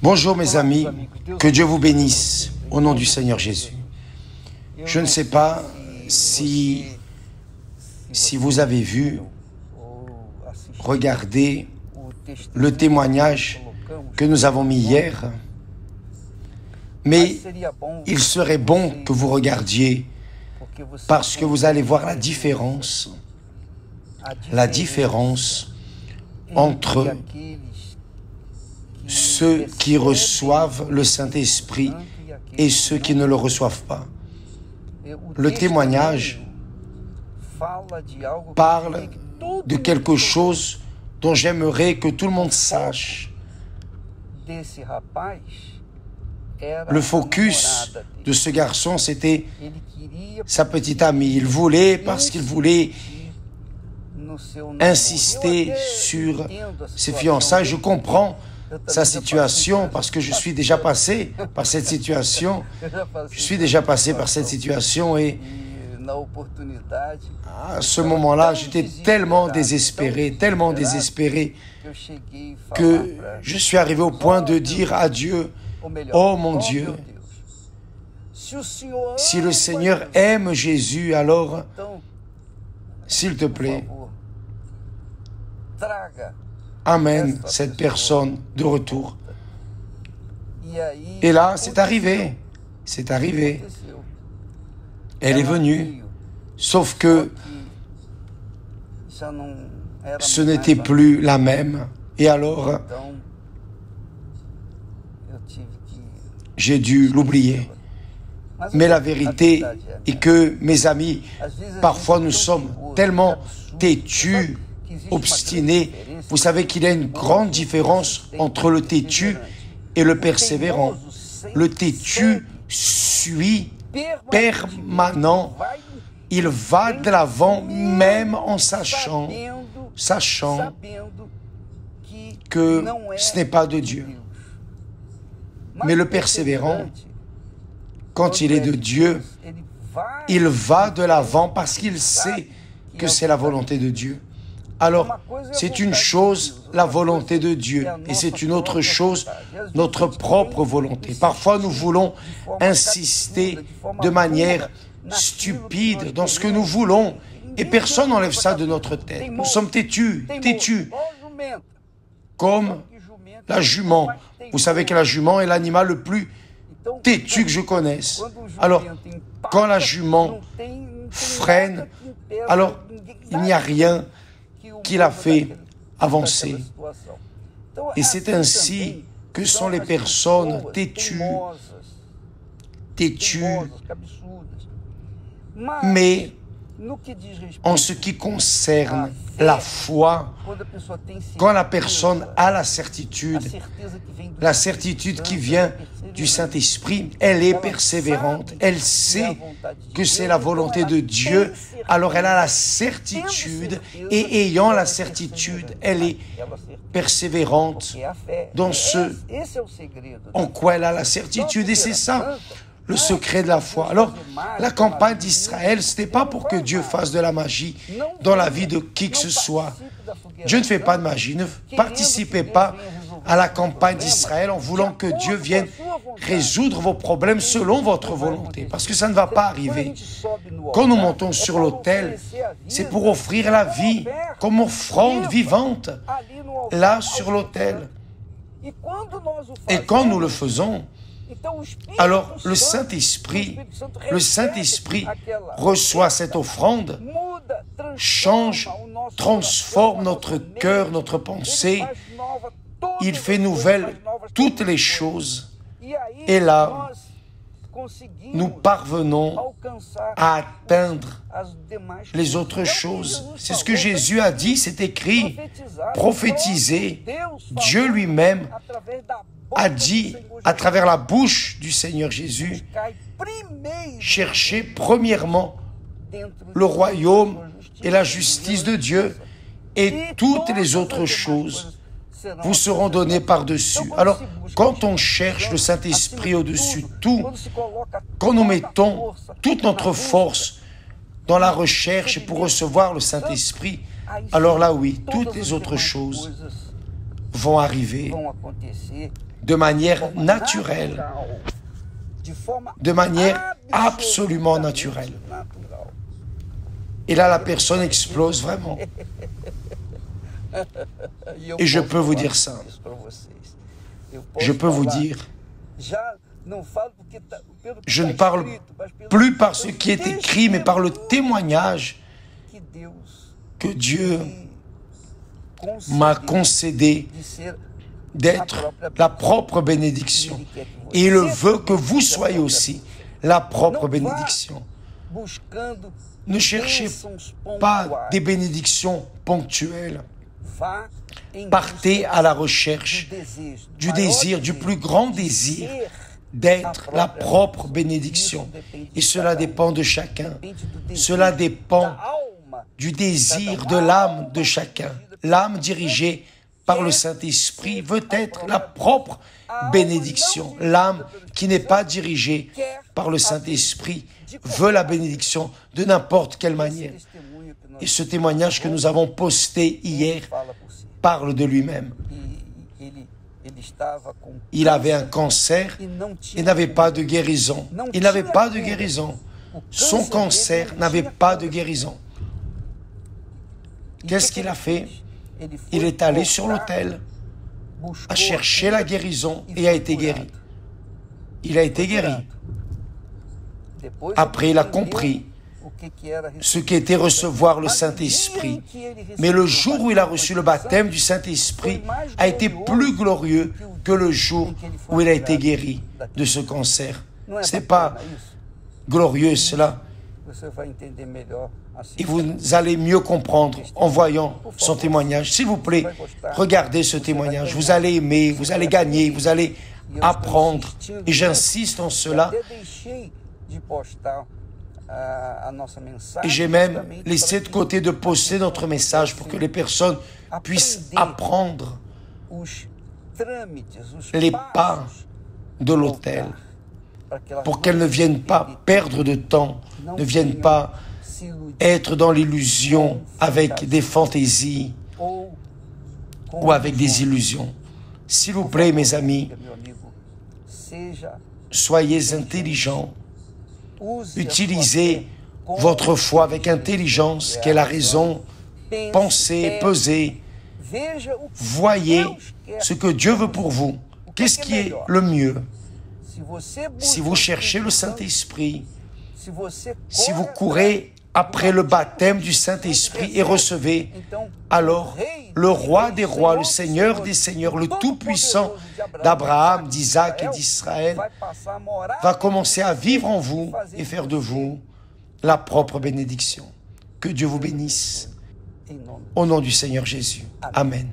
Bonjour mes amis, que Dieu vous bénisse au nom du Seigneur Jésus. Je ne sais pas si vous avez vu, regardez le témoignage que nous avons mis hier, mais il serait bon que vous regardiez parce que vous allez voir la différence entre ceux qui reçoivent le Saint-Esprit et ceux qui ne le reçoivent pas. Le témoignage parle de quelque chose dont j'aimerais que tout le monde sache. Le focus de ce garçon, c'était sa petite amie. Il voulait, parce qu'il voulait insister sur ses fiançailles. Je comprends sa situation parce que je suis déjà passé par cette situation. Et à ce moment-là, j'étais tellement désespéré que je suis arrivé au point de dire à Dieu, oh mon Dieu, si le Seigneur aime Jésus, alors, s'il te plaît, amène cette personne de retour. Et là, c'est arrivé. Elle est venue, sauf que ce n'était plus la même. Et alors, j'ai dû l'oublier. Mais la vérité est que, mes amis, parfois nous sommes tellement têtus, obstinés. Vous savez qu'il y a une grande différence entre le têtu et le persévérant. Le têtu suit, permanent. Il va de l'avant même en sachant que ce n'est pas de Dieu. Mais le persévérant, quand il est de Dieu, il va de l'avant parce qu'il sait que c'est la volonté de Dieu. Alors, c'est une chose, la volonté de Dieu, et c'est une autre chose, notre propre volonté. Parfois, nous voulons insister de manière stupide dans ce que nous voulons, et personne n'enlève ça de notre tête. Nous sommes têtus, comme la jument. Vous savez que la jument est l'animal le plus têtu que je connaisse. Alors, quand la jument freine, alors il n'y a rien qui l'a fait avancer. Et c'est ainsi que sont les personnes têtues. Mais en ce qui concerne la foi, quand la personne a la certitude qui vient du Saint-Esprit, elle est persévérante, elle sait que c'est la volonté de Dieu, alors elle a la certitude, et ayant la certitude, elle est persévérante dans ce en quoi elle a la certitude, et c'est ça le secret de la foi. Alors, la campagne d'Israël, ce n'est pas pour que Dieu fasse de la magie dans la vie de qui que ce soit. Dieu ne fait pas de magie. Ne participez pas à la campagne d'Israël en voulant que Dieu vienne résoudre vos problèmes selon votre volonté, parce que ça ne va pas arriver. Quand nous montons sur l'autel, c'est pour offrir la vie comme offrande vivante, là sur l'autel. Et quand nous le faisons, alors le Saint-Esprit reçoit cette offrande, change, transforme notre cœur, notre pensée, il fait nouvelle toutes les choses. Et là, nous parvenons à atteindre les autres choses. C'est ce que Jésus a dit, c'est écrit, prophétiser. Dieu lui-même a dit à travers la bouche du Seigneur Jésus, cherchez premièrement le royaume et la justice de Dieu, et toutes les autres choses vous seront données par-dessus. Alors, quand on cherche le Saint-Esprit au-dessus de tout, quand nous mettons toute notre force dans la recherche pour recevoir le Saint-Esprit, alors là, oui, toutes les autres choses vont arriver de manière naturelle, de manière absolument naturelle. Et là, la personne explose vraiment. Et je peux vous dire ça. Je peux vous dire, je ne parle plus par ce qui est écrit, mais par le témoignage que Dieu m'a concédé d'être la propre bénédiction. Et il veut que vous soyez aussi la propre bénédiction. Ne cherchez pas des bénédictions ponctuelles. Partez à la recherche du désir, du plus grand désir d'être la propre bénédiction. Et cela dépend de chacun. Cela dépend du désir de l'âme de chacun. L'âme dirigée par le Saint-Esprit veut être la propre bénédiction. L'âme qui n'est pas dirigée par le Saint-Esprit veut la bénédiction de n'importe quelle manière. Et ce témoignage que nous avons posté hier parle de lui-même. Il avait un cancer et n'avait pas de guérison. Il n'avait pas de guérison. Son cancer n'avait pas de guérison. Qu'est-ce qu'il a fait? Il est allé sur l'autel, a cherché la guérison et a été guéri. Il a été guéri. Après, il a compris ce qu'était recevoir le Saint-Esprit. Mais le jour où il a reçu le baptême du Saint-Esprit a été plus glorieux que le jour où il a été guéri de ce cancer. Ce n'est pas glorieux cela. Et vous allez mieux comprendre en voyant son témoignage. S'il vous plaît, regardez ce témoignage. Vous allez aimer, vous allez gagner, vous allez apprendre. Et j'insiste en cela. Et j'ai même laissé de côté de poster notre message pour que les personnes puissent apprendre les pas de l'autel, pour qu'elles ne viennent pas perdre de temps, ne viennent pas être dans l'illusion avec des fantaisies ou avec des illusions. S'il vous plaît, mes amis, soyez intelligents. Utilisez votre foi avec intelligence, qu'est la raison. Pensez, pesez. Voyez ce que Dieu veut pour vous. Qu'est-ce qui est le mieux? Si vous cherchez le Saint-Esprit, si vous courez après le baptême du Saint-Esprit et recevez, alors le roi des rois, le Seigneur des seigneurs, le Tout-Puissant d'Abraham, d'Isaac et d'Israël va commencer à vivre en vous et faire de vous la propre bénédiction. Que Dieu vous bénisse. Au nom du Seigneur Jésus. Amen.